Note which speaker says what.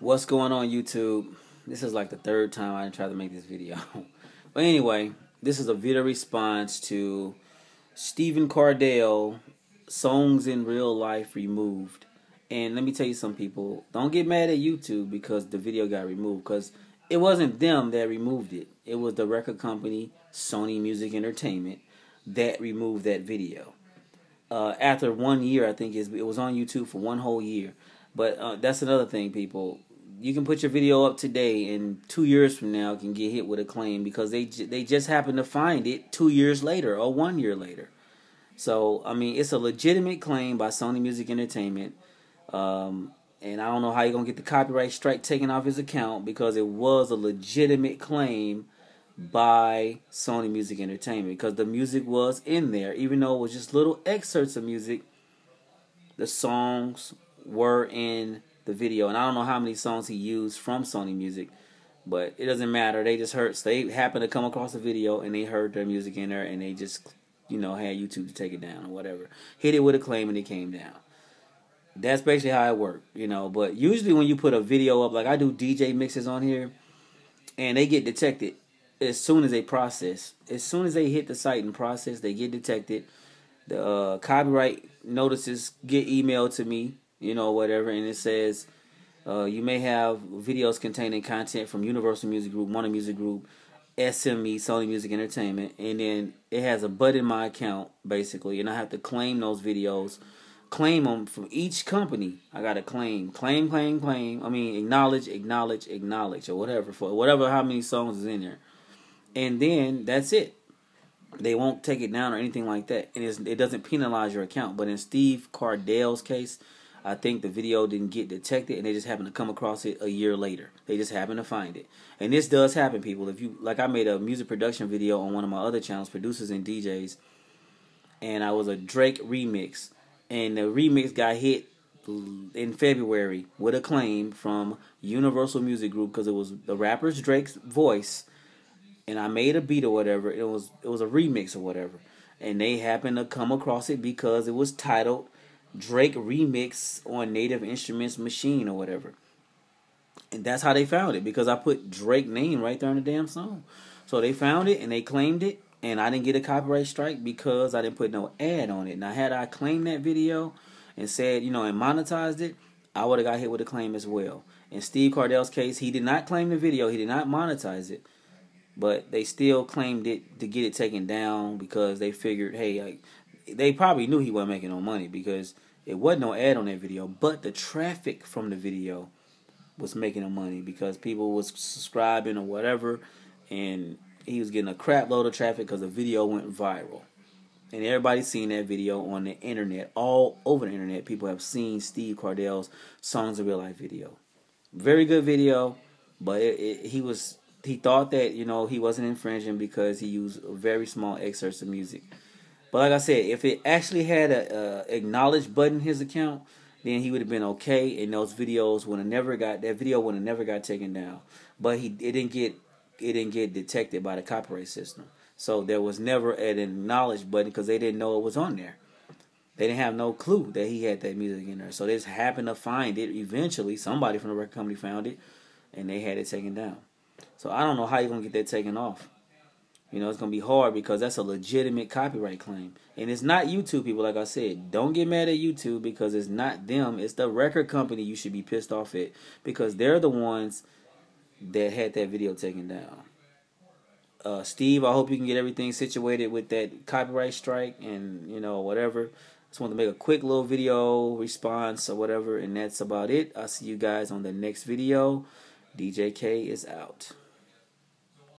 Speaker 1: What's going on, YouTube? This is like the third time I tried to make this video. But anyway, this is a video response to Stephen Cardell, Songs in Real Life Removed. And let me tell you some people, don't get mad at YouTube because the video got removed, because it wasn't them that removed it. It was the record company, Sony Music Entertainment, that removed that video. After 1 year, I think it was on YouTube for one whole year. But that's another thing, people. You can put your video up today, and 2 years from now, it can get hit with a claim because they just happen to find it 2 years later or 1 year later. So I mean, it's a legitimate claim by Sony Music Entertainment, and I don't know how you're gonna get the copyright strike taken off his account because it was a legitimate claim by Sony Music Entertainment, because the music was in there, even though it was just little excerpts of music. The songs were in the video, and I don't know how many songs he used from Sony Music, but it doesn't matter. They just heard, so they happened to come across the video and they heard their music in there, and they just, had YouTube to take it down or whatever. Hit it with a claim and it came down. That's basically how it worked, But usually when you put a video up, like I do DJ mixes on here, and they get detected as soon as they process. As soon as they hit the site and process, they get detected. The copyright notices get emailed to me, whatever, and it says you may have videos containing content from Universal Music Group, Warner Music Group, SME, Sony Music Entertainment, and then it has a button in my account, basically, and I have to claim those videos, claim them from each company. I got to claim, I mean, acknowledge, or whatever, for whatever, how many songs is in there. And then that's it. They won't take it down or anything like that. And it doesn't penalize your account. But in Steve Cardell's case, I think the video didn't get detected, and they just happened to come across it a year later. They just happened to find it. And this does happen, people. If you, like, I made a music production video on one of my other channels, Producers and DJs, and I was a Drake remix. And the remix got hit in February with a claim from Universal Music Group because it was the rapper's Drake's voice, and I made a beat or whatever. It was a remix or whatever, and they happened to come across it because it was titled Drake Remix on Native Instruments Machine or whatever. And that's how they found it, because I put Drake name right there in the damn song. So they found it and they claimed it, and I didn't get a copyright strike because I didn't put no ad on it. Now, had I claimed that video and said, and monetized it, I would have got hit with a claim as well. In Steve Cardell's case, he did not claim the video, he did not monetize it, but they still claimed it to get it taken down because they figured, hey, they probably knew he wasn't making no money because it wasn't no ad on that video, but the traffic from the video was making him money because people was subscribing or whatever, and he was getting a crap load of traffic because the video went viral. And everybody's seen that video on the internet, all over the internet. People have seen Steve Cardell's Songs of Real Life video. Very good video, but he thought that, he wasn't infringing because he used very small excerpts of music. But like I said, if it actually had a acknowledge button in his account, then he would have been okay, and those videos would have never got taken down. But it didn't get detected by the copyright system. So there was never an acknowledge button because they didn't know it was on there. They didn't have no clue that he had that music in there. So they just happened to find it eventually. Somebody from the record company found it, and they had it taken down. So I don't know how you're going to get that taken off. It's going to be hard because that's a legitimate copyright claim. And it's not YouTube, people, like I said. Don't get mad at YouTube because it's not them. It's the record company you should be pissed off at because they're the ones that had that video taken down. Steve, I hope you can get everything situated with that copyright strike and, whatever. Just want to make a quick little video response or whatever, and that's about it. I'll see you guys on the next video. DJ K is out.